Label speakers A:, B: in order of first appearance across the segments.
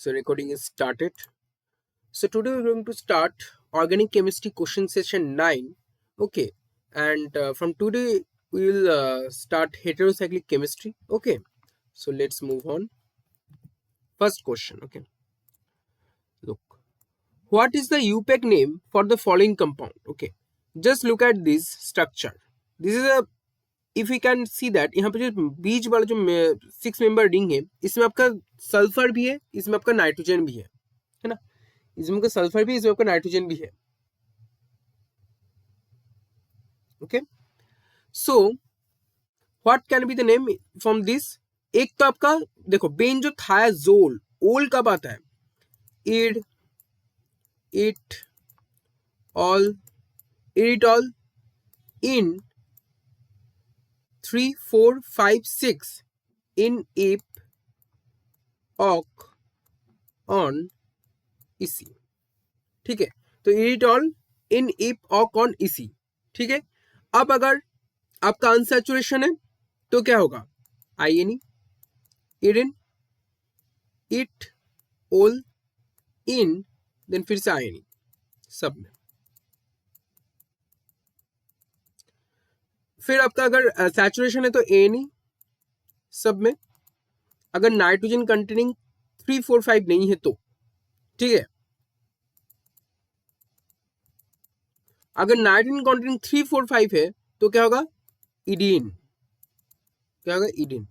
A: So recording is started. So today we're going to start organic chemistry question session 9. Okay, and from today we will start heterocyclic chemistry. Okay, so let's move on. First question. Okay, look, what is the UPAC name for the following compound? Okay, just look at this structure. This is a, if we can see that यहाँ पे जो बीच वाला जो 6 member ring है, इसमें आपका sulphur भी है, इसमें आपका नाइट्रोजन भी है ना, इसमें आपका सल्फर भी, इसमें आपका नाइट्रोजन भी है. Okay, so what can be the name from this. एक तो आपका देखो बेंजोथायाजोल, ओल कब आता है, इड इट ऑल इरिटॉल इन 3 4 5 6 इन इप ऑक ऑन इसी. ठीक है, तो इरिटॉल इन इप ऑक ऑन इसी. ठीक है, अब अगर आपका अनसैचुरेशन है तो क्या होगा, आईएनई, इरिन, इट, ओल, इन, देन फिर से आईएनई सब में. फिर आपका अगर सैचुरेशन है तो एएनई सब में. अगर नाइट्रोजन कंटेनिंग 3 4 5 नहीं है तो, ठीक है, अगर नाइट्रोजन कंटेनिंग 3 4 5 है तो क्या होगा, इडीन. क्या होगा, इडीन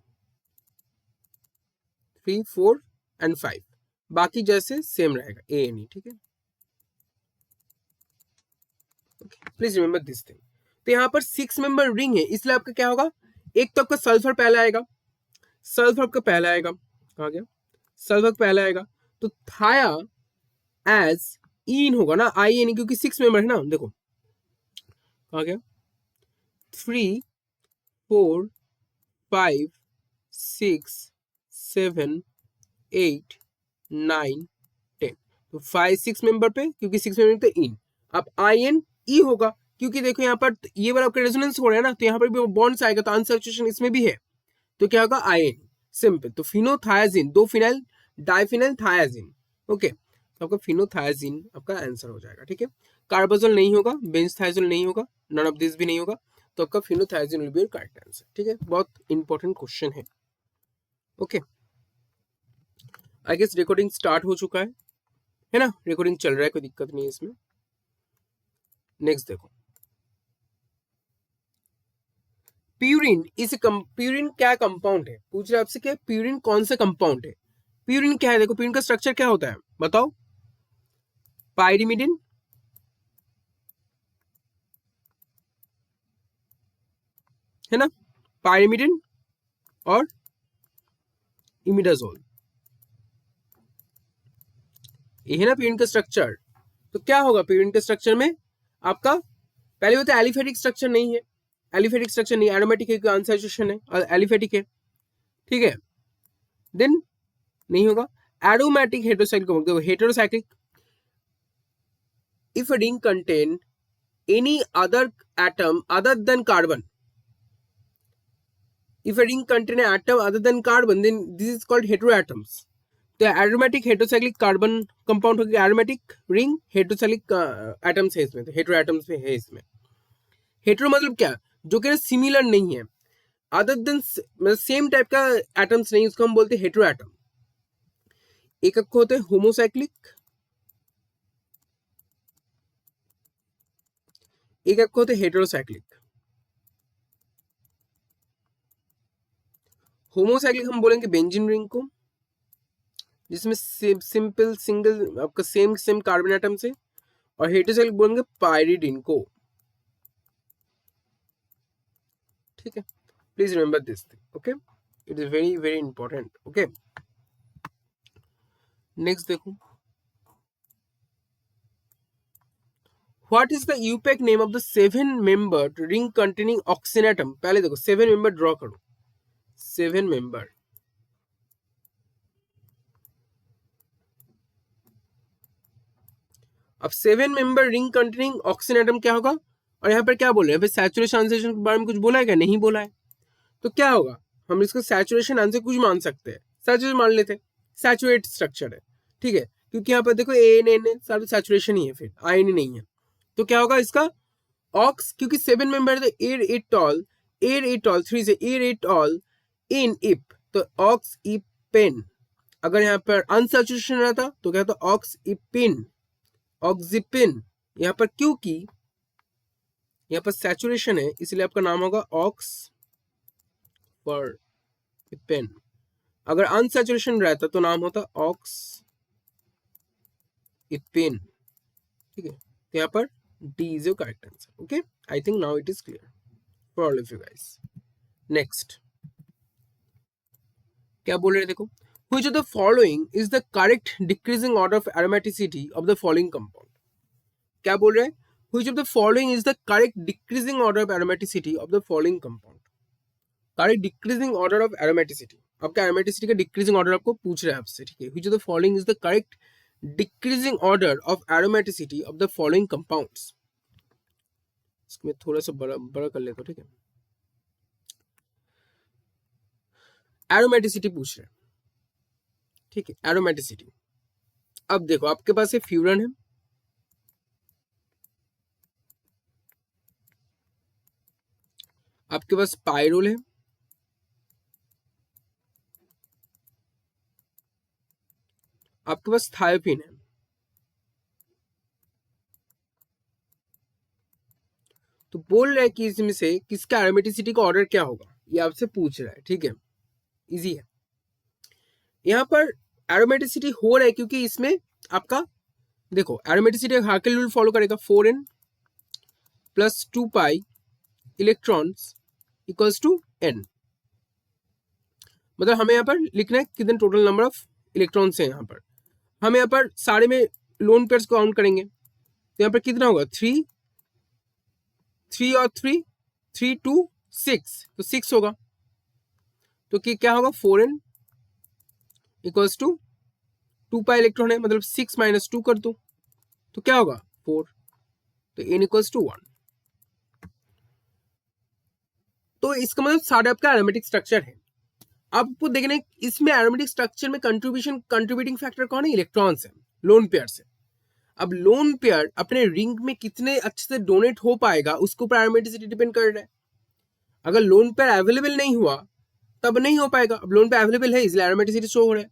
A: 3 4 एंड 5. बाकी जैसे सेम रहेगा एएनई. ठीक है, प्लीज रिमेंबर दिस थिंग. तो यहाँ पर 6 मेंबर रिंग है, इसलिए आपका क्या होगा, एक तो आपका सल्फर पहला आएगा, सल्फर आपका पहला आएगा, कहाँ गया, सल्फर पहला आएगा, तो थाया एज इन होगा ना, आई एन, क्योंकि 6 मेंबर है ना. देखो कहाँ गया, 3 4 5 6 7 8 9 10. तो 5 6 मेंबर पे, क्योंकि 6 मेंबर पे इन, अब आई एन ई होगा, क्योंकि देखो यहाँ पर ये वाला आपका रेजोनेंस हो रहा है ना, तो यहाँ पर भी बॉन्ड्स आएगा, तो अनसैचुरेशन इसमें भी है, तो क्या होगा, आईएन. सिंपल. तो फिनोथायाजिन, 2 फिनाइल डाइफिनाइल थायाजिन. ओके, तो आपका फिनोथायाजिन आपका आंसर हो जाएगा. ठीक है, कार्बाजोल नहीं होगा, बेंजथायाजोल नहीं होगा, नन ऑफ दिस भी नहीं होगा, तो आपका phenothiazine will be your correct answer. ठीक है, बहुत इंपॉर्टेंट क्वेश्चन है. Okay, I guess recording start हो चुका है ना, रिकॉर्डिंग चल रहा है, कोई दिक्कत नहीं है इसमें. नेक्स्ट देखो, प्यूरिन इस प्यूरिन क्या कंपाउंड है, पूछ रहे आपसे, क्या प्यूरिन कौन सा कंपाउंड है. प्यूरिन क्या है, देखो प्यूरिन का स्ट्रक्चर क्या होता है बताओ, पाइरिमिडिन, है ना, पाइरिमिडिन और इमिडाजोल, ये है ना प्यूरिन का स्ट्रक्चर. तो क्या होगा प्यूरिन के स्ट्रक्चर में आपका, पहले होता है एलिफेटिक स्ट्रक्चर नहीं है, एलिफेटिक स्ट्रक्चर नहीं, एरोमेटिक है, अनसैचुरेशन है और एलिफेटिक है. ठीक है, देन नहीं होगा aromatic heterocyclic. Heterocyclic, if a ring contain any other atom other than carbon, if a ring contain an atom other than carbon, then this is called heteroatoms. तो aromatic heterocyclic carbon compound होगी, aromatic ring, heterocyclic atoms है इसमें, तो hetero atoms में है इसमें. Hetero मतलब क्या, जो कि सिमिलर नहीं है, अदर देन मतलब सेम टाइप का एटम्स नहीं, उसको हम बोलते हैं हेटेरो एटम. एक होते हैं होमोसाइक्लिक, एक होते हैं हेटेरोसाइक्लिक. होमोसाइक्लिक हम बोलेंगे बेंजीन रिंग को, जिसमें सिंपल सिंगल आपका सेम सेम कार्बन एटम से, और हेटेरोसाइक्लिक बोलेंगे पाइरिडिन को. ठीक है, please remember this thing. Okay, it is very very important. Okay, next देखो, what is the IUPAC name of the 7 membered ring containing oxygen atom. पहले देखो 7 मेंबर ड्रॉ करो, 7 मेंबर. अब 7 member ring containing oxygen atom क्या होगा, और यहाँ पर क्या बोल रहे हैं, सैचुरेशन आंसर के बारे में कुछ बोला है क्या, नहीं बोला है, तो क्या होगा, हम इसको सैचुरेशन आंसर कुछ मान सकते हैं, सैचुरेशन मान लेते हैं, सैचुरेट स्ट्रक्चर है, ठीक है, क्योंकि यहाँ पर देखो ANN सारे सैचुरेशन ही है, फिर आयन ही नहीं है, तो क्या होगा इसका ऑक्स, क्योंकि 7 मेंबर है तो एयर इट ऑल 3 से एयर इट ऑल इन इप, तो ऑक्स इप पेन। अगर यहाँ पर अनसैचुरेशन रहता तो क्या होता ऑक्स इपिन ऑक्सिपिन। यहाँ पर क्योंकि यहाँ पर सैचुरेशन है इसलिए आपका नाम होगा ऑक्स फॉर पेन। अगर अनसैचुरेशन रहता तो नाम होता ऑक्स इपिन। ठीक है, तो यहाँ पर D is your correct answer. Okay, I think now it is clear for all of you guys. Next क्या बोल रहे हैं देखो, which of the following is the correct decreasing order of aromaticity of the following compound? क्या बोल रहे हैं, which of the following is the correct decreasing order of aromaticity of the following compound? correct decreasing order of aromaticity, आपका aromaticity का decreasing order आपको पूछ रहा है आपसे, ठीक है। which of the following is the correct decreasing order of aromaticity of the following compounds? इसमें थोड़ा सा बड़ा कर लेता हूं, ठीक है। एरोमेटिसिटी पूछ रहे हैं, ठीक है, एरोमेटिसिटी। अब देखो आपके पास ये फ्यूरन है, आपके पास पायरोल है, आपके पास थायोपिन है। तो बोल रहे हैं कि इसमें से किसका एरोमेटिसिटी का ऑर्डर क्या होगा, ये आपसे पूछ रहा है, ठीक है, इजी है। यहाँ पर एरोमेटिसिटी हो रहा है क्योंकि इसमें आपका देखो एरोमेटिसिटी हार्केल रूल फॉलो करेगा, 4n plus 2 pi electrons equals to n। मतलब हमें यहाँ पर लिखना है कितने टोटल नंबर ऑफ इलेक्ट्रॉन्स हैं। यहाँ पर हम यहाँ पर सारे में लोन पेयर्स को काउंट करेंगे तो यहाँ पर कितना होगा 3 और 3 3 2 6, तो 6 होगा। तो क्या होगा 4n equals to 2 pi electron है, मतलब 6 माइनस 2 कर दो तो क्या होगा 4, तो n इक्वल्स टू 1। तो इसका मतलब सारे आपका एरोमेटिक स्ट्रक्चर है। आपको देखना है इसमें एरोमेटिक स्ट्रक्चर में कंट्रीब्यूटिंग फैक्टर कौन है, इलेक्ट्रॉन्स है, लोन पेयर से। अब लोन पेयर अपने रिंग में कितने अच्छे से डोनेट हो पाएगा उसके ऊपर एरोमेटिसिटी डिपेंड कर रहा है। अगर लोन पेयर अवेलेबल नहीं हुआ तब नहीं हो पाएगा। अब लोन पेयर अवेलेबल है इसलिए एरोमेटिसिटी शो हो रहा है।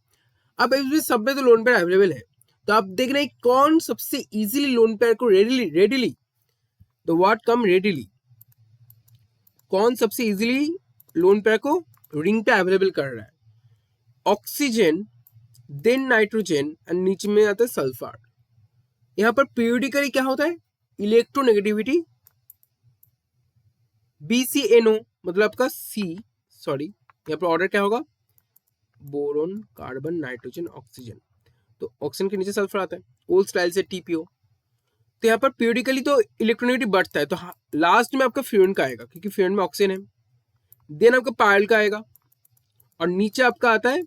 A: अब इसमें सब में तो लोन पेयर अवेलेबल है, तो आप देख रहे हैं कौन सबसे इजीली लोन पेयर को रेडिली तो व्हाट कम रेडिली, कौन सबसे इजीली लोन पेयर को रिंग पे अवेलेबल कर रहा है, ऑक्सीजन देन नाइट्रोजन एंड नीचे में आता है सल्फर। यहां पर पीरियडिकली क्या होता है, इलेक्ट्रोनेगेटिविटी BCNO, मतलब आपका यहाँ पर ऑर्डर क्या होगा, बोरोन कार्बन नाइट्रोजन ऑक्सीजन, तो ऑक्सीजन के नीचे सल्फर आता है, ओल्ड स्टाइल से TPO। तो यहाँ पर पीरियडिकली तो इलेक्ट्रोनेगेटिव बढ़ता है, तो लास्ट में आपका फ्यूरन का आएगा क्योंकि फ्यूरन में ऑक्सीजन है, देन आपका पायल का आएगा और नीचे आपका आता है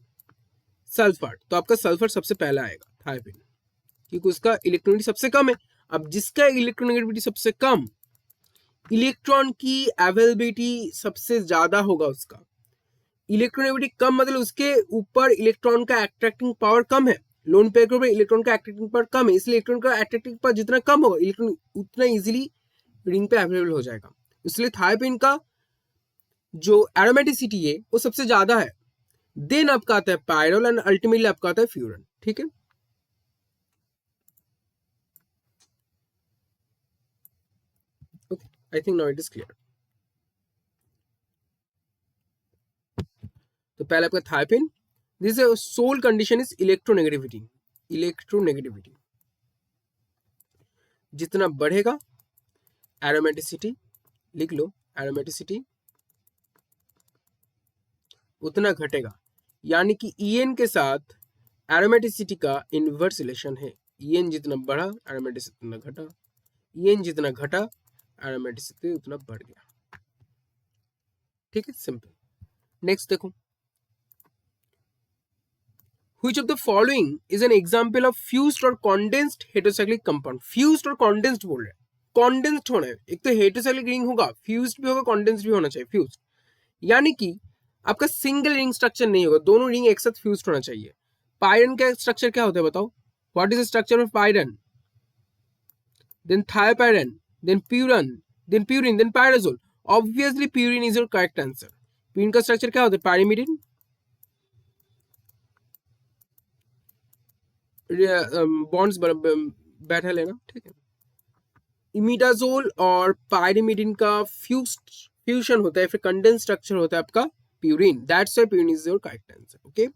A: सल्फर, तो आपका सल्फर सबसे पहला आएगा थायोपिन, क्योंकि उसका इलेक्ट्रोनेगेटिविटी सबसे कम है। अब जिसका इलेक्ट्रोनेगेटिविटी सबसे कम, इलेक्ट्रॉन की अवेलेबिलिटी सबसे ज्यादा होगा, उसका इलेक्ट्रोनेगेटिविटी कम मतलब उसके ऊपर इलेक्ट्रॉन का अट्रैक्टिंग पावर कम है, लोन पेयर के ऊपर इलेक्ट्रॉन का अट्रैक्टिंग पावर कम है, इसलिए इलेक्ट्रॉन का अट्रैक्टिंग पावर जितना कम होगा इलेक्ट्रॉन उतना इजीली रिंग पे अवेलेबल हो जाएगा, इसलिए थायोपिन का जो एरोमेटिसिटी है वो सबसे ज्यादा है। देन आपका आता है पायरोल एंड अल्टीमेटली आपका आता है फ्यूरन, ठीक है। Okay, I think now it is clear. तो पहले आपका thiophene, this sole condition is electronegativity. Electronegativity जितना बढ़ेगा एरोमेटिसिटी, लिख लो एरोमेटिसिटी उतना घटेगा, यानी कि EN के साथ एरोमेटिसिटी का इनवर्स रिलेशन है। EN जितना बढ़ा एरोमेटिसिटी उतना घटा, EN जितना घटा एरोमेटिसिटी उतना बढ़ गया, ठीक है, सिंपल। नेक्स्ट देखो, Which of the following is an example of fused or condensed heterocyclic compound? Fused और condensed बोल रहे हैं, condensed होना है, एक तो heterocyclic रिंग होगा, fused भी होगा, condensed भी होना चाहिए। fused यानी कि आपका सिंगल रिंग स्ट्रक्चर नहीं होगा, दोनों रिंग एक साथ फ्यूज्ड होना चाहिए, पायरन का स्ट्रक्चर क्या होता है बताओ? What is the structure of pyran? Then thiopyran, then purin, then pyrazole. Obviously purine is your correct answer. Purine का स्ट्रक्चर क्या होता है? pyrimidine, बॉन्ड्स बैठा लेना, ठीक है। इमिडाजोल और पायरिमिडिन का फ्यूजन होता है, फिर कंडेंस स्ट्रक्चर होता है आपका purine. That's why purine is your correct answer. Okay,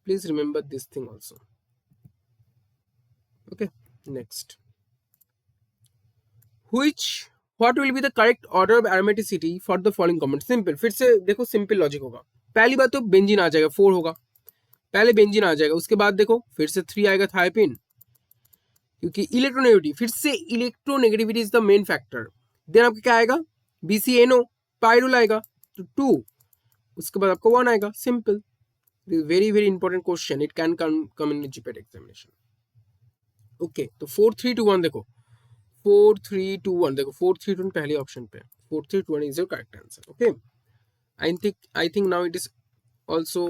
A: please remember this thing also. Okay, next, which what will be the correct order of aromaticity for the following compound? Simple, फिर से देखो simple logic होगा। पहली बात तो benzene आ जाएगा, 4 होगा, पहले बेंजीन आ जाएगा, उसके बाद देखो फिर से 3 आएगा थायोपिन, क्योंकि इलेक्ट्रोनेगेटिविटी, फिर से electronegativity is the main factor. Then आपका क्या आएगा? BCNO, पायरुल आएगा तो 2, उसके बाद आपको 1 आएगा। Simple, very very important question, it can come in GPAT examination. Okay, तो 4 3 2 1 देखो, 4 3 2 1 देखो, 4 3 2 1 पहले ऑप्शन पे, 4 3 2 1 is your correct answer. Okay, I think now it is also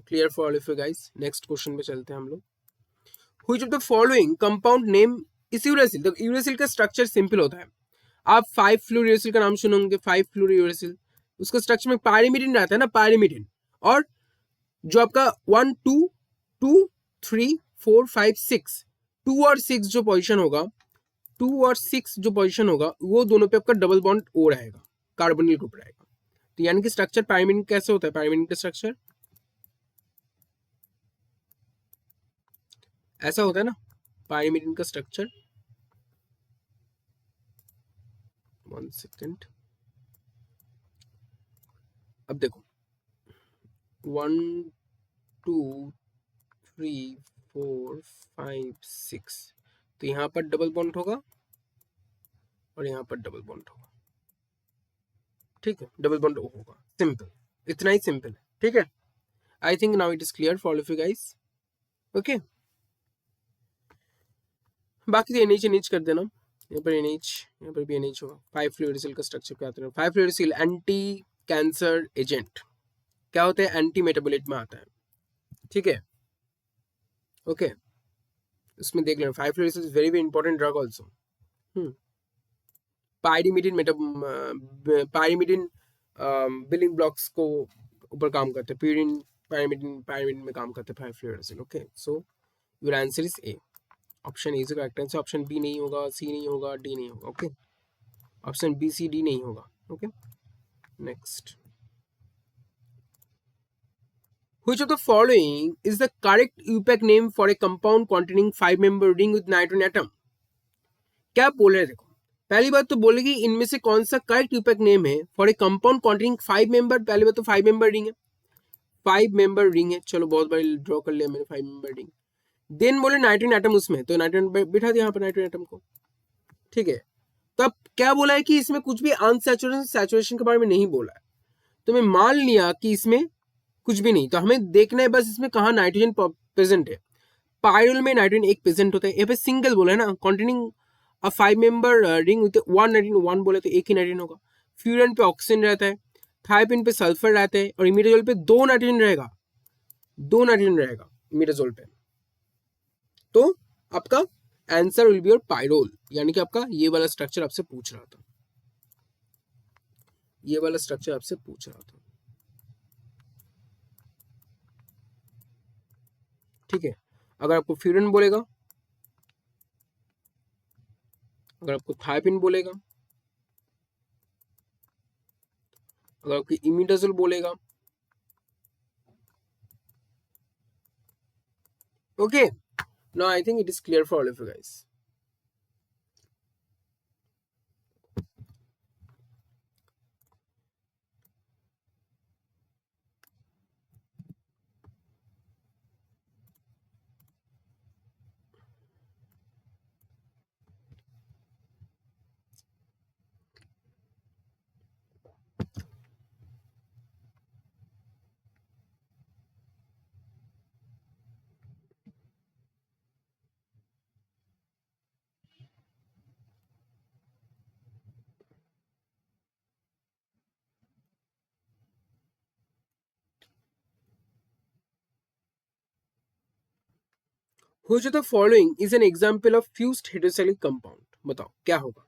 A: clear for all of you guys. Next question पे चलते हैं हम लोग। Which of the following compound name is uracil? तो यूरेसिल का स्ट्रक्चर सिंपल होता है। आप 5 फ्लोरियोसिल का नाम सुनोगे, 5 फ्लोरियोसिल, उसका स्ट्रक्चर में पायरिमिडिन रहता है ना, पायरिमिडिन। और जो आपका 1 2 2 3 4 5 6, 2 और 6 जो पोजीशन होगा, 2 और 6 जो पोजीशन होगा, वो दोनों पे आपका डबल बॉन्ड ओ रहेगा, कार्बोनिल ग्रुप रहेगा। तो यानी कि स्ट्रक्चर पायरिमिडिन कैसे होता है? पायरिमिडिन का स्ट्रक्चर ऐसा होता है ना, पायरिमिडिन का स्ट्रक्चर। 1 सेकेंड, अब देखो 1 2 3 4 5 6, तो यहां पर डबल बॉन्ड होगा और यहां पर डबल बॉन्ड होगा, ठीक है, डबल बॉन्ड होगा। सिंपल, इतना ही सिंपल है, ठीक है। I think now it is clear for all of you guys. Okay, बाकी तो NH कर देना, यहाँ पर NH, यहाँ पर भी NH होगा। 5 फ्लोरिसिल का स्ट्रक्चर क्या होता है? 5 फ्लोरिसिल एंटी कैंसर एजेंट क्या होता है? एंटी मेटाबोलाइट में आता है, ठीक है। ओके, इसमें देख लेना, 5 fluorouracil is very very important drug also. Pyrimidine pyrimidine building blocks को ऊपर काम करते हैं, प्यूरिन पायरिमिडिन में काम करते हैं 5 fluorouracil. Okay, so your answer is A, option A is correct answer. Option B नहीं होगा, सी नहीं होगा, डी नहीं होगा। Okay, option B C D नहीं होगा। Okay, next, which of the following is the correct UPAC name for a compound containing 5-member ring with nitrogen atom? क्या बोल रहे हैं देखो, पहली बात तो बोलेगी इनमें से कौन सा करेक्ट यूपैक नेम है for a compound containing 5 member. पहली बात तो 5 मेंबर रिंग है, 5 मेंबर रिंग है, चलो बहुत बार ड्रॉ कर लिया मैंने 5 मेंबर रिंग। देन बोले नाइट्रोजन एटम उसमें, तो नाइट्रोजन बिठा दिया यहाँ पर नाइट्रोजन एटम को, ठीक है। तो अब क्या बोला है कि इसमें कुछ भी अनसैचुरेशन सैचुरेशन के बारे में नहीं बोला है, तो मैं मान लिया कि इसमें कुछ भी नहीं। तो हमें देखना है बस इसमें कहाँ नाइट्रोजन प्रेजेंट है। पायरुल में नाइट्रोजन एक प्रेजेंट होता है, यहाँ पे सिंगल बोला है ना, containing a 5 member ring with 1 nitrogen, 1 बोले तो एक ही नाइट्रोजन होगा। फ्यूरन पे ऑक्सीजन रहता है, थायोपिन पे सल्फर रहता है, और इमिडाजोल पे 2 नाइट्रोजन रहेगा, 2 नाइट्रोजन रहेगा इमिडाजोल पे। तो आपका answer will be your pyrrole, यानी कि आपका ये वाला स्ट्रक्चर आपसे पूछ रहा था, ये वाला स्ट्रक्चर आपसे पूछ रहा था, ठीक है। अगर आपको फ्यूरन बोलेगा, अगर आपको थायोपिन बोलेगा, अगर आपको इमिडाजोल बोलेगा, okay, now I think it is clear for all of you guys. Which of the following is an example of fused heterocyclic compound? बताओ क्या होगा?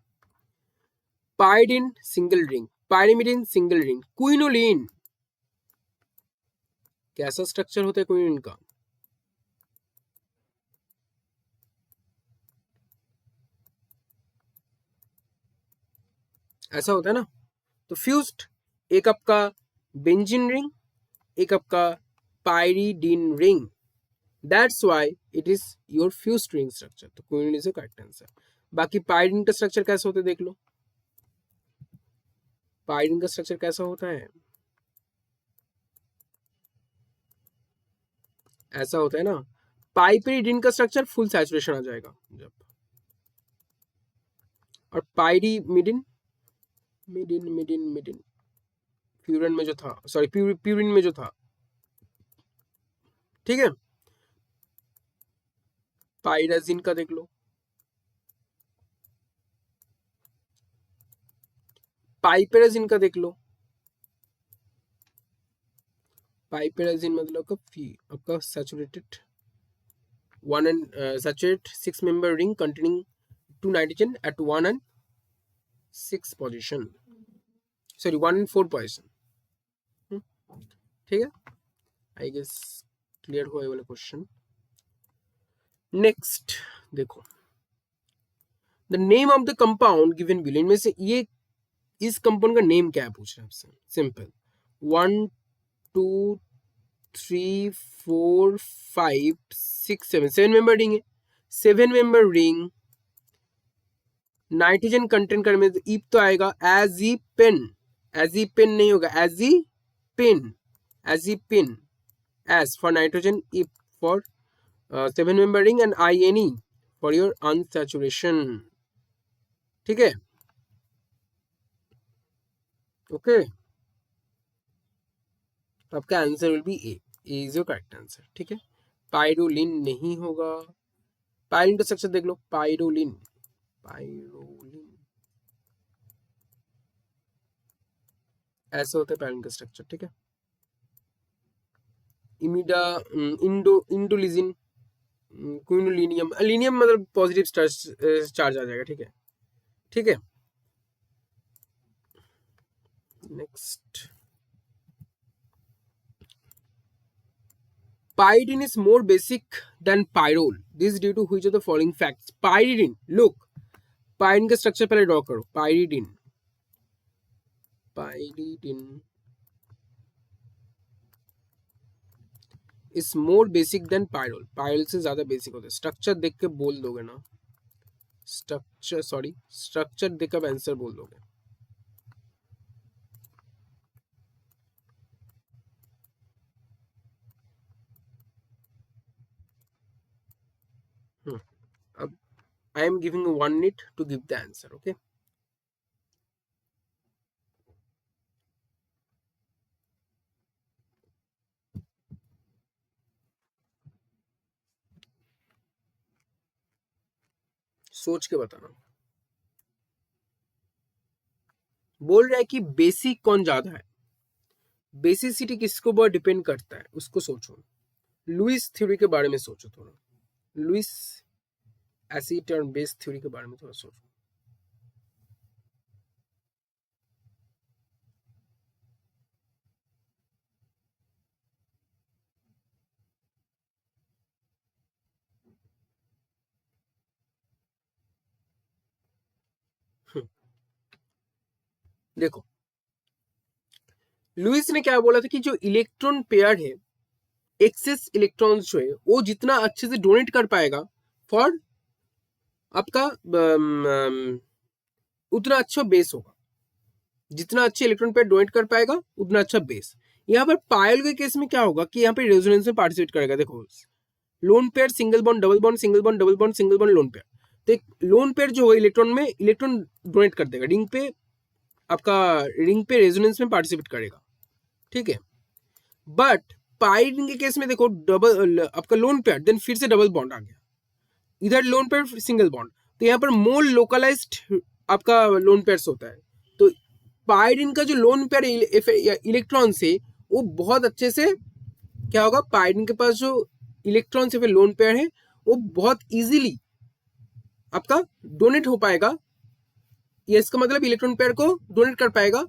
A: Pyridine single ring, pyrimidine single ring, quinoline कैसा structure होता है quinoline का? ऐसा होता है ना। तो फ्यूज्ड एक आपका बेंजीन रिंग, एक आपका pyridine ring, that's why it is your fused ring structure. तो quinoline is the correct answer. बाकी पाइरिडिन का स्ट्रक्चर कैसा होता है देख लो। पाइरिडिन का स्ट्रक्चर कैसा होता है? ऐसा होता है ना। पाइपरिडिन का स्ट्रक्चर फुल सैचुरेशन आ जाएगा जब, और पाइरिमिडिन मिडिन मिडिन मिडिन प्यूरिन में जो था, सॉरी प्यूरिन में जो था, ठीक है। पाइराजिन का देख लो, पाइपेराजिन का देख लो। पाइपेराजिन मतलब आपका saturated one and saturate 6 member ring containing 2 nitrogen at 1 and 6 position, sorry 1 and 4 position। ठीक है, आई गेस क्लियर हुआ ये वाला क्वेश्चन। नेक्स्ट देखो, the name of the compound given below, इनमें से ये इस कंपाउंड का नेम क्या है पूछ रहे हैं आपसे। सिंपल, 1 2 3 4 5 6 7 7 मेंबर रिंग है। 7 मेंबर रिंग नाइट्रोजन कंटेंट करने में इप तो आएगा, azepene, azepene नहीं होगा, azepine, azepine, az for nitrogen, ep for 7 member ring and INE for your unsaturation। ठीक है, okay. तो आपका answer will be A is your correct answer. ठीक है, पाइरोलिन नहीं होगा। पाइरोलिन का स्ट्रक्चर देख लो, पाइरोलिन, पाइरोलिन ऐसा होता है पाइरोलिन का स्ट्रक्चर। ठीक है, इमिडा, इंडोलिजिन, क्विनोलिनियम, लिनियम मतलब पॉजिटिव चार्ज आ जाएगा। ठीक है, ठीक है। Next, pyridine is more basic than pyrrole. This is due to which of the following facts? Pyridine, look, pyridine का स्ट्रक्चर पहले ड्रॉ करो। pyridine, pyridine is more basic than pyrrole। pyrrole से ज्यादा बेसिक होता है। स्ट्रक्चर देख के बोल दोगे ना, स्ट्रक्चर, सॉरी स्ट्रक्चर देख कर आंसर बोल दोगे। अब I am giving you 1 minute to give the answer, okay? सोच के बताना। बोल रहा है कि बेसिक कौन ज्यादा है, बेसिसिटी किसको बहुत डिपेंड करता है, उसको सोचो। लुइस थ्योरी के बारे में सोचो थोड़ा, लुइस एसिड और बेस थ्योरी के बारे में थोड़ा सोचो। देखो, लुइस ने क्या बोला था कि जो इलेक्ट्रॉन पेयर है, एक्सेस इलेक्ट्रॉन्स जो है वो जितना अच्छे से डोनेट कर पाएगा फॉर आपका उतना अच्छा बेस होगा। जितना अच्छे इलेक्ट्रॉन पेयर डोनेट कर पाएगा उतना अच्छा बेस। यहाँ पर पायल के केस में क्या होगा कि यहाँ पे रेजोनेंस में पार्टिसिपेट करेगा। देखो, lone pair, single bond, double bond, single bond, double bond, single bond, lone pair. तो एक लोन पेयर जो होगा इलेक्ट्रॉन में इलेक्ट्रॉन डोनेट कर देगा, रिंग पे आपका रिंग पे रेजोनेंस में पार्टिसिपेट करेगा। ठीक है, बट पाई रिंग के केस में देखो, डबल आपका लोन पेयर, देन फिर से डबल बॉन्ड आ गया, इधर लोन पेयर सिंगल बॉन्ड, तो यहाँ पर मोर लोकलाइज्ड आपका लोन पेयर्स होता है। तो पाइरिन का जो लोन पेयर इलेक्ट्रॉन से वो बहुत अच्छे से क्या होगा, पाइरिन के पास जो इलेक्ट्रॉन से लोन पेयर है वो बहुत इजीली आपका डोनेट हो पाएगा, ये इसका मतलब इलेक्ट्रॉन पेयर को डोनेट कर पाएगा,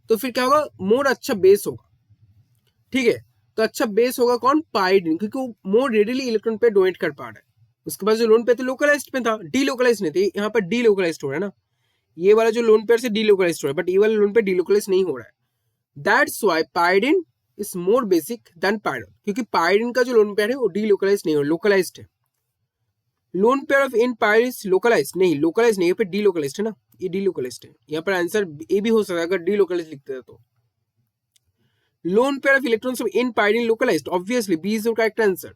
A: तो फिर क्या होगा, मोर अच्छा बेस होगा, ठीक है। तो अच्छा बेस होगा कौन, पाइरिडिन, क्योंकि वो मोर रेडिली इलेक्ट्रॉन पेयर डोनेट कर पा रहा है। उसके बाद जो लोन पेयर तो लोकलाइज्ड में था, डीलोकलाइज्ड नहीं थे, यहाँ पर डीलोकलाइज्ड हो रहा है ना, ये वाला जो लोन पेयर से डीलोकलाइज्ड हो रहा है, बट ये वाला लोन पेयर डीलोकलाइज्ड नहीं हो रहा है। That's why pyridine is more basic than pyrrole, क्योंकि पाइरिडिन का जो लोन पेयर है वो डीलोकलाइज्ड नहीं हो, लोकलाइज्ड है। Lone pair of N pyr is localized नहीं, लोकलाइज्ड नहीं, यहाँ पे डीलोकलाइज्ड है ना, ये डीलोकलाइज्ड है। यहाँ पर आंसर ए भी हो सकता है अगर डीलोकलाइज्ड लिखते हैं तो। Lone pair of electrons of in pyridine localized, obviously B is the correct answer.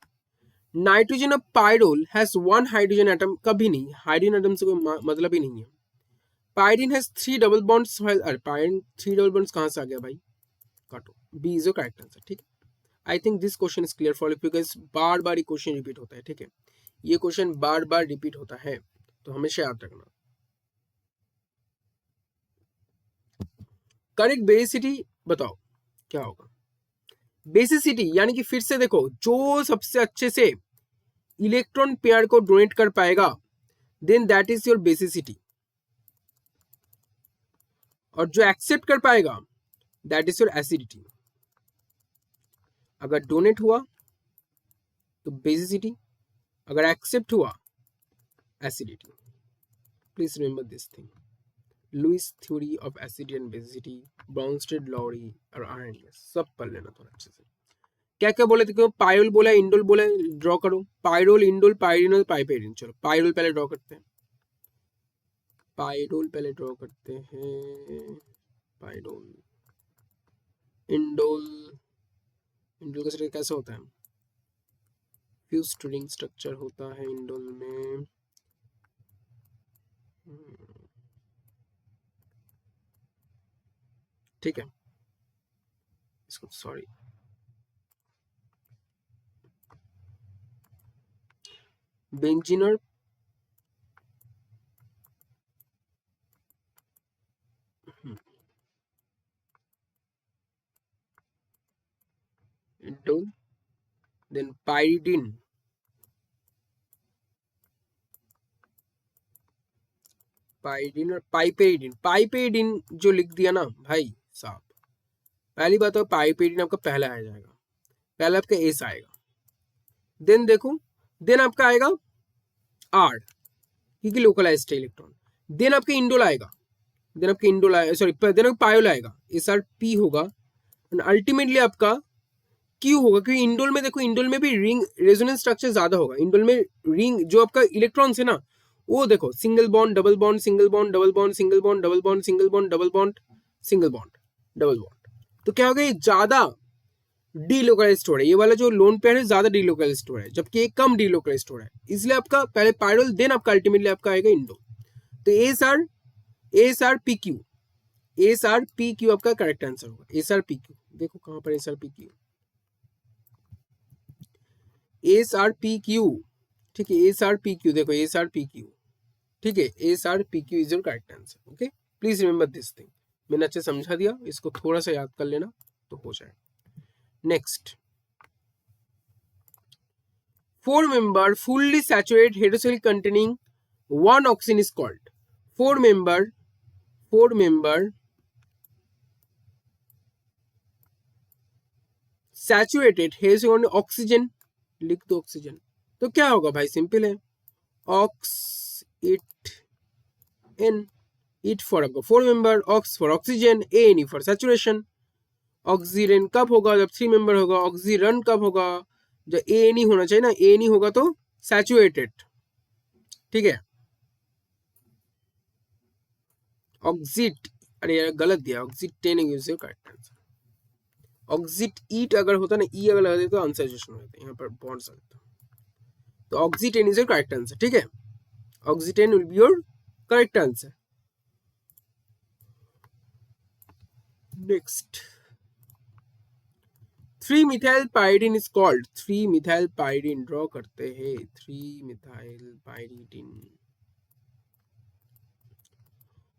A: Nitrogen of pyrrole has one hydrogen atom, कभी नहीं, हाइड्रोजन एटम से कोई मतलब ही नहीं है। पायरिडिन हैज 3 डबल बॉन्ड्स, अरे पायरिडिन 3 डबल बॉन्ड्स कहां से आ गया भाई, काटो, B is the correct answer, ठीक है। I think this question is clear for you, because बार बार ये क्वेश्चन रिपीट होता है, ठीक है, ये क्वेश्चन बार बार रिपीट होता है, तो हमेशा याद रखना। करेक्ट बेसिसिटी बताओ क्या होगा, बेसिसिटी यानी कि फिर से देखो, जो सबसे अच्छे से इलेक्ट्रॉन पेयर को डोनेट कर पाएगा then that is your basicity, और जो एक्सेप्ट कर पाएगा दैट इज योर एसिडिटी। अगर डोनेट हुआ तो बेसिसिटी, अगर एक्सेप्ट हुआ acidity. Please remember this thing, Lewis theory of acidity and basicity, Bronsted Lowry और आर्हेनियस, सब पढ़ लेना थोड़ा अच्छे से। क्या क्या बोले थे, क्यों पायरोल बोला, इंडोल बोला, ड्रॉ करो, पायरोल, इंडोल, पायरिनोल, पाइपेरिन। चलो पायरोल पहले ड्रॉ करते हैं, पायरोल पहले ड्रॉ करते हैं, पायरोल, इंडोल, इंडोल का स्ट्रक्चर कैसा होता है, फ्यूज्ड रिंग स्ट्रक्चर होता है इंडोल में। ठीक है, इसको सॉरी, बेंजीनर इंडोल, देन पाइरिडिन, पाइरिडिन और पाइपेरिडिन। पाइपेरिडिन जो लिख दिया ना भाई साहब, पहली बात तो पाइपेरिडिन आपका पहला आ जाएगा, पहला आपका एस आएगा, देन देखो, देन आपका आएगा आर, क्योंकि लोकलाइज्ड है इलेक्ट्रॉन, देन आपका इंडोल आएगा, देन आपका इंडोल आएगा, सॉरी देन आपका पायोल आएगा, एस आर पी होगा, एंड अल्टीमेटली आपका क्यू होगा, क्योंकि इंडोल में देखो, इंडोल में भी रिंग रेजोनेंस स्ट्रक्चर ज्यादा होगा, इंडोल में रिंग जो आपका इलेक्ट्रॉन्स है ना, वो देखो single bond double bond, single bond double bond, single bond double bond, single bond double bond, single bond double bond, तो क्या होगा, ये ज्यादा डीलोकलाइज्ड हो रहा है, ये वाला जो लोन पेयर है ज्यादा डीलोकलाइज्ड हो रहा है, जबकि एक कम डीलोकलाइज्ड हो रहा है, इसलिए आपका पहले पायरोल, देन आपका अल्टीमेटली आपका आएगा इंडोल। तो S R P Q, S R P Q आपका करेक्ट आंसर होगा, एस आर पी क्यू, देखो कहां पर S R P Q, S R P Q, ठीक है, एस आर पी क्यू, देखो एस आर पी क्यू, ठीक है, S R P Q is your correct answer. Okay, please remember this thing, मैंने अच्छे समझा दिया, इसको थोड़ा सा याद कर लेना तो हो जाए। Next, 4-member fully saturated heterocycle containing one oxygen is called, 4-member saturated heterocyclic oxygen, लिख दो ऑक्सीजन, तो क्या होगा भाई, सिंपल है, oxetane, et for आपका 4-member, ox for oxygen, ane for saturation. Oxygen कब होगा, जब 3-member होगा, ऑक्सीजन कब होगा, जब ए एन होना चाहिए ना, ए एन होगा तो सैचुरेटेड, ठीक है, ऑक्सीट, अरे यार गलत दिया, ऑक्सीट 10 यूज करेक्ट आंसर, ऑक्सीट ईट अगर होता ना, ई अगर लगा देते तो अनसैचुरेशन हो जाता, यहाँ पर बॉन्ड्स आ जाता, तो oxetane is your correct answer, ठीक है, oxetane will be your correct answer. Next, 3-methyl pyridine is called, 3-methyl pyridine draw करते हैं, 3-methyl pyridine,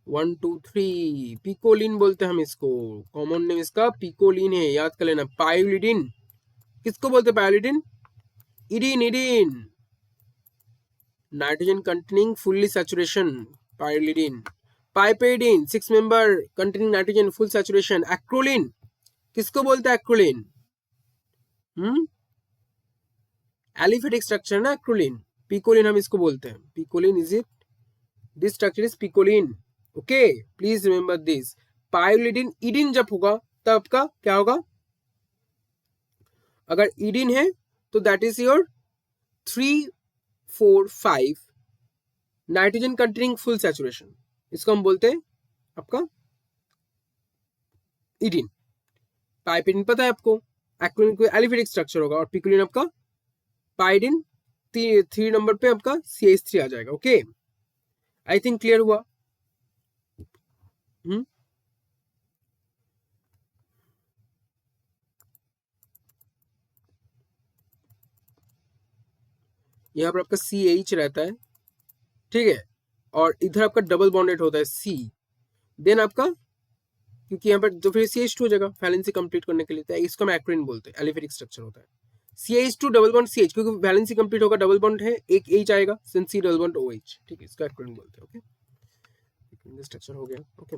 A: 1 2 3, पिकोलिन बोलते हैं हम इसको, कॉमन नेम इसका पिकोलिन है, याद कर लेना। पायोलिडिन किसको बोलते हैं, पायोलिडिन, इडिन, इडिन, nitrogen containing fully saturation pyrrolidine, piperidine 6 member containing nitrogen full saturation, acrolein किसको बोलते हैं एक्रोलिन? एलिफेटिक स्ट्रक्चर ना एक्रोलिन, पिकोलिन हम इसको बोलते हैं, picoline is it, this structure is picoline. Okay please remember this. Pyrrolidine इडिन जब होगा तब आपका क्या होगा? अगर इडिन है तो that is your 3, 4, 5 nitrogen containing full saturation, इसको हम बोलते हैं आपका इडिन। पाइपेरिन पता है आपको, एक्रोलिन को एलिफेटिक स्ट्रक्चर होगा, और पिकोलिन आपका पाइरिडिन 3 नंबर पे आपका CH3 आ जाएगा। ओके आई थिंक क्लियर हुआ। यहाँ पर आपका CH रहता है, ठीक है, और इधर आपका डबल बॉन्डेड होता है C, देन आपका क्योंकि यहाँ पर तो फिर CH2 हो जाएगा वैलेंसी कंप्लीट करने के लिए, तो इसको हम एक्रोलिन बोलते हैं, एलिफेटिक स्ट्रक्चर होता है। CH2 डबल बॉन्ड CH, क्योंकि वैलेंसी कंप्लीट होगा, डबल बॉन्ड है, एक H आएगा, since C double bond OH, ठीक है, इसका एक्रोलिन बोलते हैं। ओके स्ट्रक्चर हो गया। Okay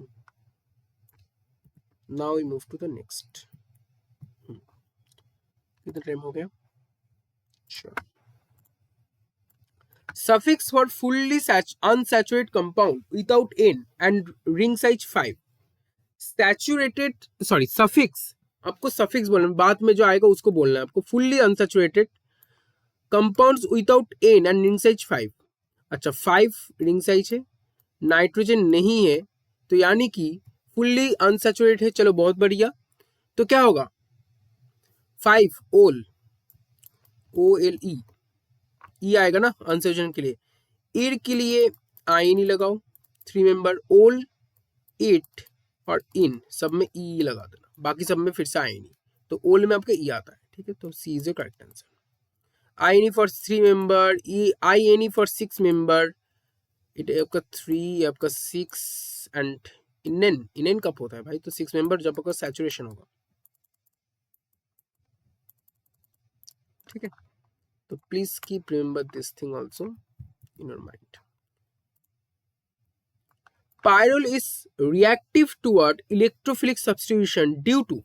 A: now we move to the next. कितना टाइम हो गया? Sure. Suffix for fully unsaturated compound without N and ring size 5. Saturated, sorry, suffix, आपको suffix बोलना, बाद में जो आएगा उसको बोलना है आपको। fully unsaturated compounds without N and ring size 5. अच्छा 5 ring size है, नाइट्रोजन नहीं है, तो यानी कि fully unsaturated है। चलो बहुत बढ़िया, तो क्या होगा? 5 OL, OLE, ई आएगा ना अनसैचुरेशन के लिए। ईर के लिए आई नहीं लगाओ, 3 मेंबर ओल 8 और इन सब में ई लगा देना, बाकी सब में फिर से आई नहीं, तो ओल में आपका ई आता है, ठीक है, तो C is the correct answer. आई एनी फॉर 3 मेंबर, ई आई एनी फॉर 6 मेंबर, इट आपका 3 आपका 6 एंड इनएन, इनएन कब होता है भाई? तो 6 मेंबर जब आपका सैचुरेशन होगा, ठीक है, तो please keep remember this thing also in your mind. Pyrrole is reactive toward electrophilic substitution due to,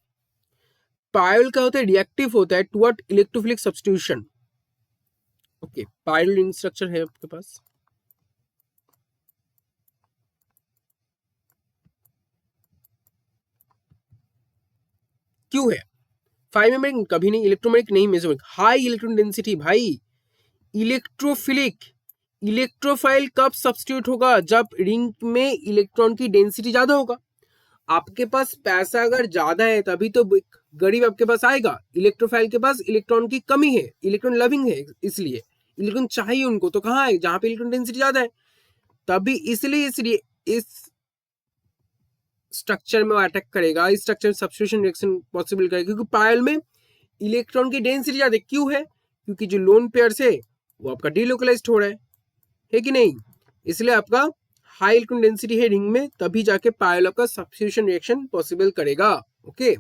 A: pyrrole क्या होता है? रिएक्टिव होता है toward electrophilic substitution. Okay pyrrole ring structure है आपके पास, क्यों है? 5 मेंबर कभी नहीं, इलेक्ट्रोमैग्नेटिक नहीं, मेसोमैग्नेटिक, हाई इलेक्ट्रॉन डेंसिटी भाई, इलेक्ट्रोफिलिक, इलेक्ट्रोफाइल कब सब्स्टिट्यूट होगा? जब रिंग में इलेक्ट्रॉन की डेंसिटी ज्यादा होगा। आपके पास पैसा अगर ज्यादा है तभी तो गरीब आपके पास आएगा। इलेक्ट्रोफाइल के पास इलेक्ट्रॉन की कमी है, इलेक्ट्रॉन लविंग है, इसलिए इलेक्ट्रॉन चाहिए उनको, तो कहाँ है? जहां पे इलेक्ट्रॉन डेंसिटी ज्यादा है, तभी इसलिए इस स्ट्रक्चर में अटैक करेगा, इस स्ट्रक्चर में सब्स्टिट्यूशन रिएक्शन पॉसिबल करेगा, क्योंकि पायल में इलेक्ट्रॉन की डेंसिटी ज्यादा। क्यों है? क्योंकि जो लोन पेयर है वो आपका डीलोकलाइज्ड हो रहा है कि नहीं? इसलिए आपका हाई इलेक्ट्रॉन डेंसिटी है रिंग में, तभी जाके पायल आपका सब्स्टिट्यूशन रिएक्शन पॉसिबल करेगा। Okay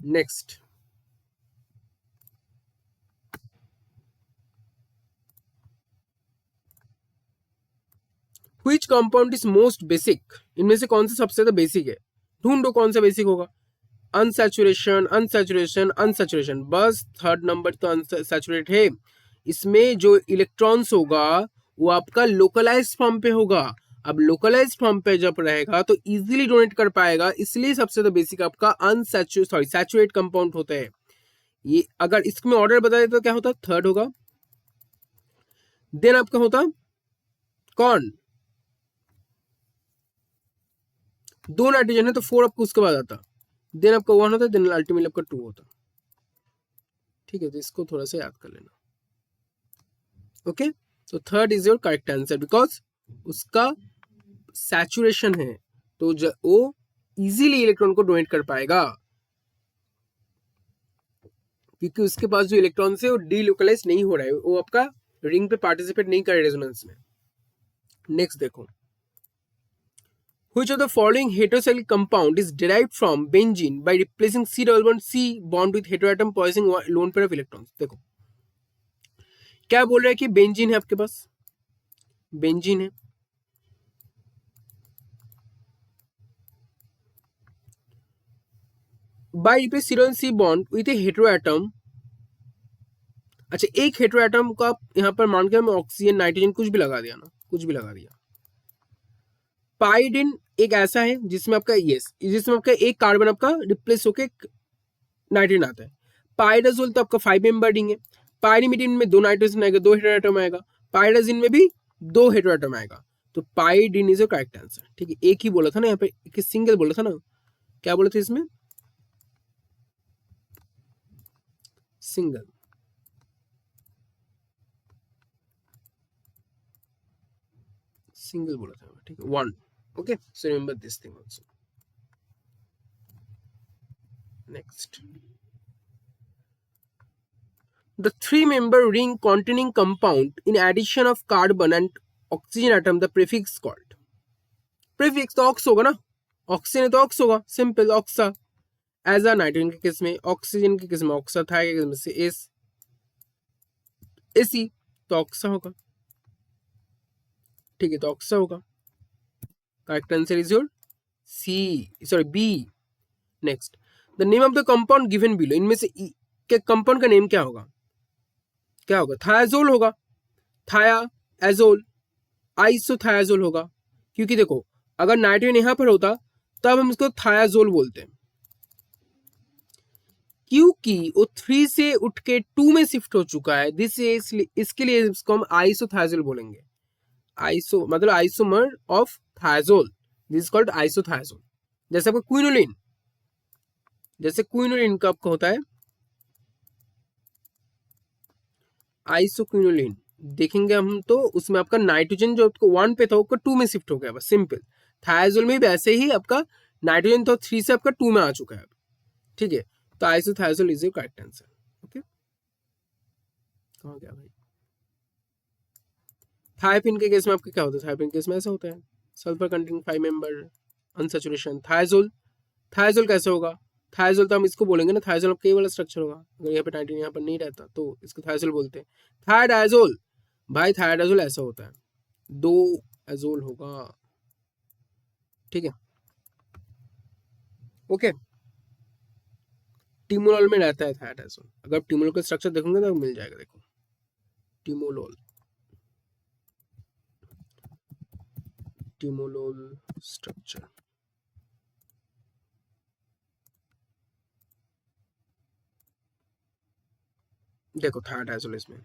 A: next, which compound is most basic? इनमें से कौन सा सबसे ज्यादा बेसिक है? ढूंढो कौन सा बेसिक होगा। अनसैचुरेशन, अनसैचुरेशन, अनसैचुरेशन, बस थर्ड नंबर तो अनसैचुरेट है। इसमें जो इलेक्ट्रॉन्स होगा वो आपका लोकलाइज्ड फॉर्म पे होगा। अब लोकलाइज्ड फॉर्म पे जब रहेगा तो इजीली डोनेट कर पाएगा, इसलिए सबसे ज्यादा बेसिक आपका सैचुरेट कंपाउंड होता है। ये अगर इसमें ऑर्डर बता दें तो क्या होता? थर्ड होगा, देन आपका होता कौन? 2 नाइट्रोजन है तो 4 आपको उसके बाद आता, देन आपका 1 होता है, देन अल्टीमेटली आपका 2 होता। ठीक है, तो इसको थोड़ा सा याद कर लेना। ओके तो third is your correct answer, because उसका सैचुरेशन है तो वो इजीली इलेक्ट्रॉन को डोनेट कर पाएगा, क्योंकि उसके पास जो इलेक्ट्रॉन है वो डीलोकलाइज नहीं हो रहा है, वो आपका रिंग पे पार्टिसिपेट नहीं कर रहे रेजोनेंस में। नेक्स्ट देखो, which of the following heterocyclic compound is derived from benzene by replacing C double bond C bond with heteroatom possessing lone pair of electrons? देखो क्या बोल रहे हैं कि बेंजीन है आपके पास, बेंजीन है, by replace C bond with a heteroatom. अच्छा, एक हेटेरो एटम को आप यहाँ पर मान के हमें ऑक्सीजन नाइट्रोजन कुछ भी लगा दिया ना, कुछ भी लगा दिया। पाइडिन एक ऐसा है जिसमें आपका जिसमें आपका एक कार्बन आपका रिप्लेस होके नाइट्रोजन आता है। पाइडाजोल तो आपका 5 मेंबर रिंग है। पाइरिमिडिन में 2 नाइट्रोजन आएगा, 2 हेटेरो एटम आएगा। पाइडाजिन में भी 2 हेटेरो एटम आएगा। तो पाइडिन इज अ करेक्ट आंसर। ठीक है, एक ही बोला था ना यहाँ पे, एक सिंगल बोला था ना, क्या बोला था इसमें, सिंगल। सिंगल बोला था, ठीक है, 1। Okay, so remember this thing also. Next, the 3-member ring containing compound in addition of carbon and oxygen atom, the prefix called, prefix तो ऑक्स होगा ना, ऑक्सीजन तो ऑक्स होगा, सिंपल ऑक्सा। एज अ नाइट्रोजन के केस में, oxygen के case में ऑक्सा था, के केस में से एस एसी, तो ऑक्सा होगा। ठीक है, तो ऑक्सा होगा। Correct answer is your C, sorry B. Next, the name of the compound given below, इनमें से के कंपाउंड का नेम क्या होगा, क्या होगा, थायाजोल होगा, थाया एजोल, आइसोथायाजोल होगा। क्योंकि देखो, अगर नाइट्रोजन यहां पर होता तब हम इसको थायाजोल बोलते हैं, क्योंकि वो 3 से उठ के 2 में शिफ्ट हो चुका है, इसके लिए इसको हम आइसोथायाजोल बोलेंगे। आइसो मतलब isomer of thiazole, this is called isothiazole. जैसे आपको क्विनोलिन, जैसे क्विनोलिन का आपका होता है आइसोक्विनोलिन, देखेंगे हम तो उसमें आपका नाइट्रोजन जो आपको 1 पे था वो 2 में शिफ्ट हो गया, बस सिंपल। थायाजोल में भी ऐसे ही आपका नाइट्रोजन तो 3 से आपका 2 में आ चुका है। ठीक है, तो isothiazole is your correct answer. Okay, कहाँ गया भाई। थायोपिन के केस में आपका क्या होता है, थायोपिन के केस में ऐसा होता है, सल्फर कंटेनिंग 5 मेंबर अनसैचुरेशन। थायाजोल, थायाजोल कैसे होगा, थायाजोल तो हम इसको बोलेंगे ना, थायाजोल आपका ये वाला स्ट्रक्चर होगा, अगर यहाँ पे नाइट्रोजन यहाँ पर नहीं रहता तो इसको थायाजोल बोलते हैं। थायडाजोल, भाई थायडाजोल ऐसा होता है, 2 एजोल होगा। ठीक है, ओके। टिमोलॉल में रहता है थायडाजोल, अगर टिमोलॉल का स्ट्रक्चर देखोगे तो मिल जाएगा, देखो टिमोलॉल, टिमोलॉल स्ट्रक्चर, देखो थायडाजोल इसमें।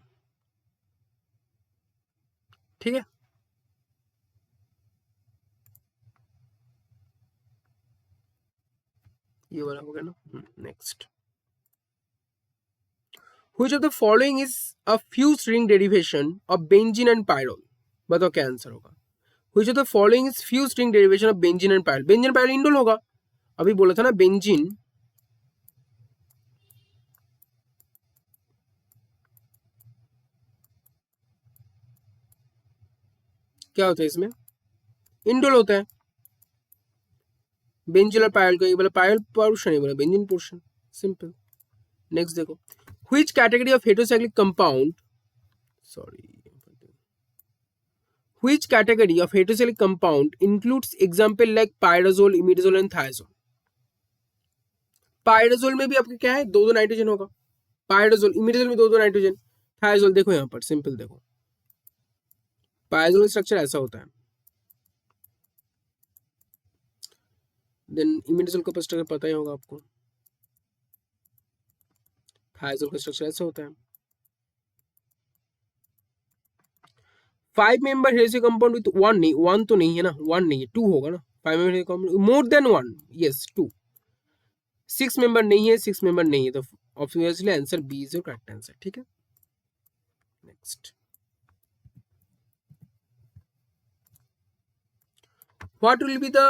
A: ठीक है, ये वाला हो गया ना। Next, which of the following is a fused ring derivation of benzene and pyrrole, बताओ क्या आंसर होगा। Which of the following is fused ring derivation of benzene and pyrrole, benzene pyrrole indole होगा, अभी बोला था ना बेंजीन, क्या होता है इसमें, इंडोल होता है। बेंजीन और पायल का ये बोला, पायल पोर्शन है बोला बेंजीन पोर्शन, सिंपल। नेक्स्ट देखो, which category of heterocyclic compound, sorry, which category of heterocyclic compound includes example like pyrazole, imidazole and थायाजोल। Pyrazole में भी आपके क्या है, 2 नाइट्रोजन होगा, पायराजोल, इमिडाजोल में 2 नाइट्रोजन, थायाजोल देखो यहाँ पर सिंपल, देखो पायराजोल स्ट्रक्चर ऐसा होता है, देन इमिडाजोल का स्ट्रक्चर पता ही होगा आपको, थायाजोल का स्ट्रक्चर ऐसा होता है। 5 मेंबर हेटेरोसाइक्लिक कंपाउंड विद 1 नहीं, 1 तो नहीं है ना, 1 नहीं है, 2 होगा ना, 5 member compound more than 1, yes 2। 6 member नहीं है, 6 मेंबर नहीं है, तो obviously answer B is your correct answer. ठीक है, next, what will be the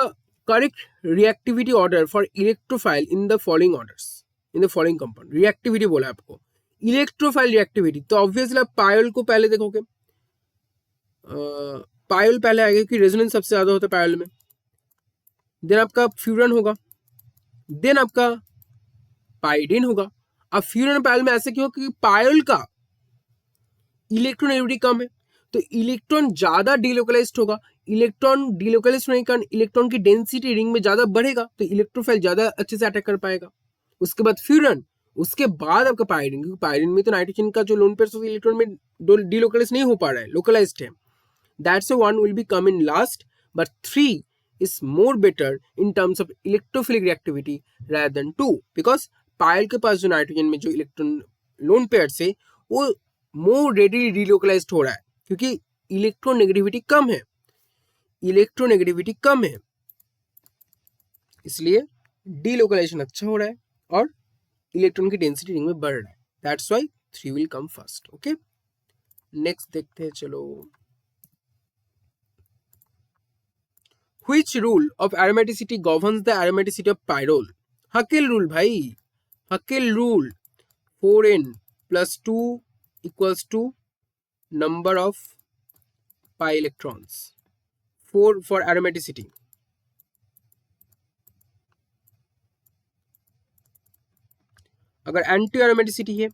A: correct reactivity order for electrophile in the following orders, in the following compound, reactivity बोला आपको, electrophile reactivity, तो ऑब्वियसली आप पायल को पहले देखोगे, पायल पहले आएगा क्योंकि रेजोनेंस सबसे ज्यादा होता है पायल में, देन आपका फ्यूरन होगा, देन आपका पाइडिन होगा। अब फ्यूरन पायल में ऐसे क्यों, क्योंकि पायल का इलेक्ट्रोनेगेटिविटी कम है, तो इलेक्ट्रॉन ज्यादा डिलोकलाइज्ड होगा। इलेक्ट्रॉन डिलोकलाइज्ड होने के कारण इलेक्ट्रॉन की डेंसिटी रिंग में ज्यादा बढ़ेगा, तो इलेक्ट्रोफाइल ज्यादा अच्छे से अटैक कर पाएगा। उसके बाद फ्यूरन, उसके बाद आपका पायरिन, क्योंकि पायरिन में तो नाइट्रोजन का जो लोन पेयर इलेक्ट्रॉन में डिलोकलाइज नहीं हो पा रहा है, लोकलाइज्ड है। That's one will be come in last, but 3 is more better in terms of electrophilic reactivity rather than 2, because पायल के पास जो नाइट्रोजन में जो इलेक्ट्रॉन लोन पेयर से वो मोर रेडिली रिलोकलाइज्ड हो रहा है, क्योंकि इलेक्ट्रोनेगेटिविटी कम है, इलेक्ट्रोनेगेटिविटी कम है, इसलिए डिलोकलाइजेशन अच्छा हो रहा है और इलेक्ट्रॉन की डेंसिटी रिंग में बढ़ रहा है। That's why 3 will come first. Okay, next देखते हैं, चलो। Which rule of aromaticity governs the aromaticity of pyrrole? Huckel rule भाई, Huckel rule, 4n plus 2 equals to number of pi electrons, 4 for aromaticity. अगर anti aromaticity है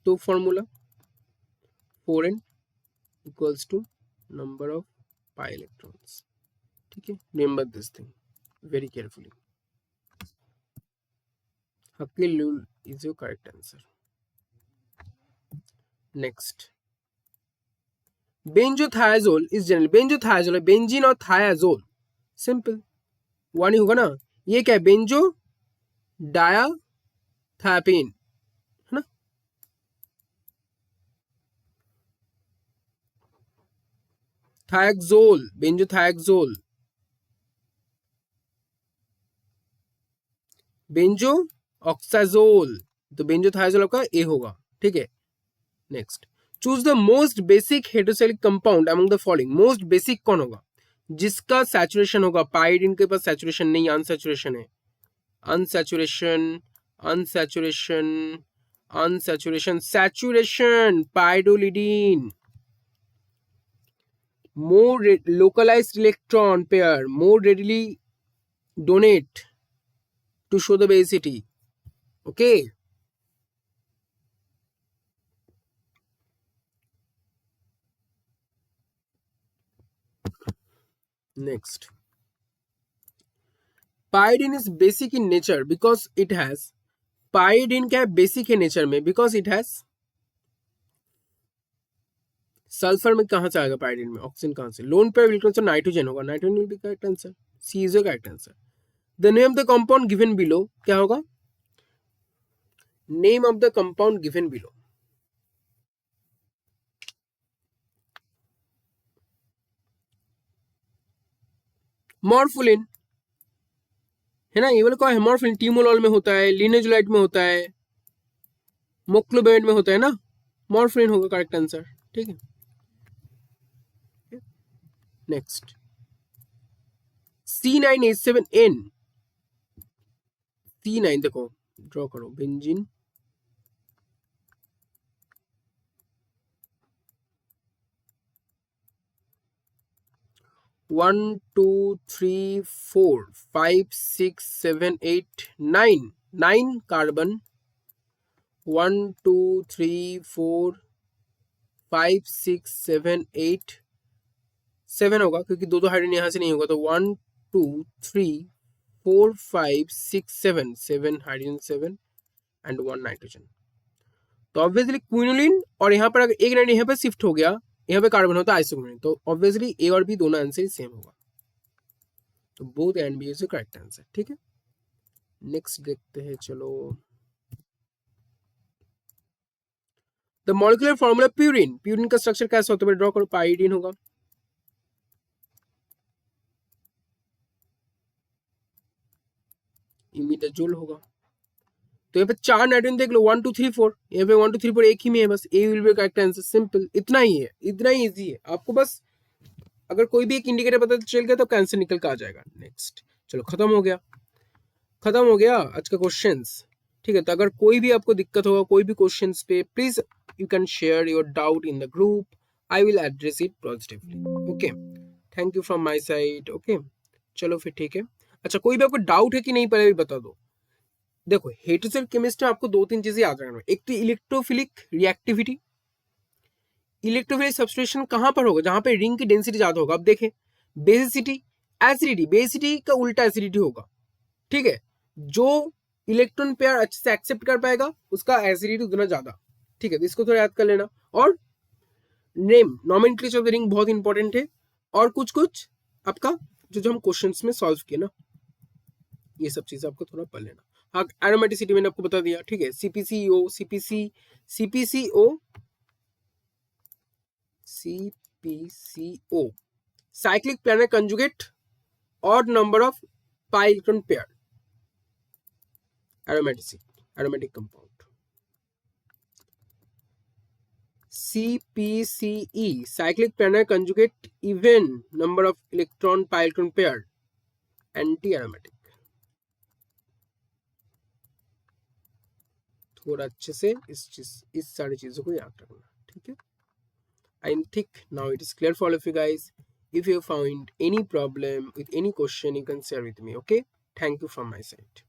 A: तो formula 4n equals to number of pi electrons. ठीक है, remember this thing very carefully. Huckel rule is your correct answer. Next, benzothioazole is generally, benzothioazole है benzene और थायाजोल, simple one ही होगा ना। ये क्या है, बेंजो डायाथायपेन है ना, थायक्सोल, बेंजोथायक्सोल, बेंजो ऑक्साजोल, तो बेंजोथायजोल आपका ए होगा। ठीक है, next, choose the most basic heterocyclic compound among the following. Most basic कौन होगा, जिसका सैचुरेशन होगा, पाइरिन के पास सैचुरेशन नहीं, अनसैचुरेशन है, unsaturation, unsaturation, unsaturation, saturation, pyrrolidine, more localized electron pair, more readily donate to show the basicity. Okay, next, pyridine is basic in nature because it has, pyridine क्या है, बेसिक है nature में, because it has, sulphur में कहां से आएगा pyrene में, oxygen कहां से, लोन पेयर इलेक्ट्रॉन से नाइट्रोजन होगा, nitrogen will be correct answer, C is the correct answer. The name of the compound given below, क्या होगा, name of the compound given below, morpholine है ना, ये वाला कौन है, मॉर्फोलिन टीमोलॉल में होता है, लिनेजुलाइट में होता है, मोक्लोबेट में होता है ना, मॉर्फोलिन होगा करेक्ट आंसर। ठीक है, नेक्स्ट, C9H7N, C9 देखो ड्रॉ करो, benzene, one two three four five six seven eight nine, 9 carbon, 1 2 3 4 5 6 7 8, 7 होगा क्योंकि दो हाइड्रोजन यहां से नहीं होगा, तो 1 2 3 4 5 6 7, 7 हाइड्रोजन 7 एंड 1 नाइट्रोजन। तो ऑब्वियसली क्विनोलिन, और यहाँ पर अगर एक नाइट्रोजन यहाँ पर शिफ्ट हो गया, यहाँ पे कार्बन होता है आइसोक्विनोलिन, तो ऑब्वियसली ए और बी दोनों आंसर सेम होगा, तो both and B is the correct answer. ठीक है, नेक्स्ट देखते हैं, चलो। The molecular formula purine, purine का स्ट्रक्चर कैसा होता है, ड्रॉ करो, पाइरीडीन होगा, इमिडाजोल होगा, तो यहाँ पे 4 नाइट्रोजन देख लो, 1 2 3 4, यहाँ पे 1 2 3 4 एक ही में है, बस A will be correct answer, simple, इतना ही है, इतना ही इजी है, आपको बस अगर कोई भी एक इंडिकेटर पता चल गया तो आंसर निकल कर आ जाएगा। नेक्स्ट, चलो खत्म हो गया, खत्म हो गया आज का क्वेश्चंस। ठीक है, तो अगर कोई भी आपको दिक्कत होगा कोई भी क्वेश्चंस पे, please you can share your doubt in the group, I will address it positively. Okay, thank you from my side. Okay, चलो फिर ठीक है। अच्छा, कोई भी आपको डाउट है कि नहीं, पहले भी बता दो। देखो, हेटेरोसेल केमिस्ट्री में आपको 2-3 चीजें याद रखना है, एक तो इलेक्ट्रोफिलिक रिएक्टिविटी, इलेक्ट्रोफिलिक सब्स्टिट्यूशन कहां पर होगा? जहां पे रिंग की डेंसिटी ज्यादा होगा। अब देखें बेसिसिटी, एसिडिटी, बेसिसिटी का उल्टा एसिडिटी होगा, ठीक है। जो इलेक्ट्रॉन पेयर अच्छे से एक्सेप्ट कर पाएगा उसका एसिडिटी उतना ज्यादा, ठीक है। तो इसको थोड़ा याद कर लेना। और name, nomenclature of the ring बहुत इंपॉर्टेंट है। और कुछ कुछ आपका जो हम क्वेश्चंस में सॉल्व किए ना, ये सब चीजें आपको थोड़ा पढ़ लेना। हाँ, एरोमेटिसिटी मैंने आपको बता दिया, ठीक है। CPCO, CPCO cyclic planar conjugate, odd number of pi electron pair, aromatic compound. CPCE cyclic planar conjugate, even number of electron pi electron pair, anti aromatic. थोड़ा अच्छे से इस सारी चीजों को याद रखना, ठीक है। I think now it is clear for all of you guys. If you found any problem with any question, you can share with me. Okay, thank you from my side.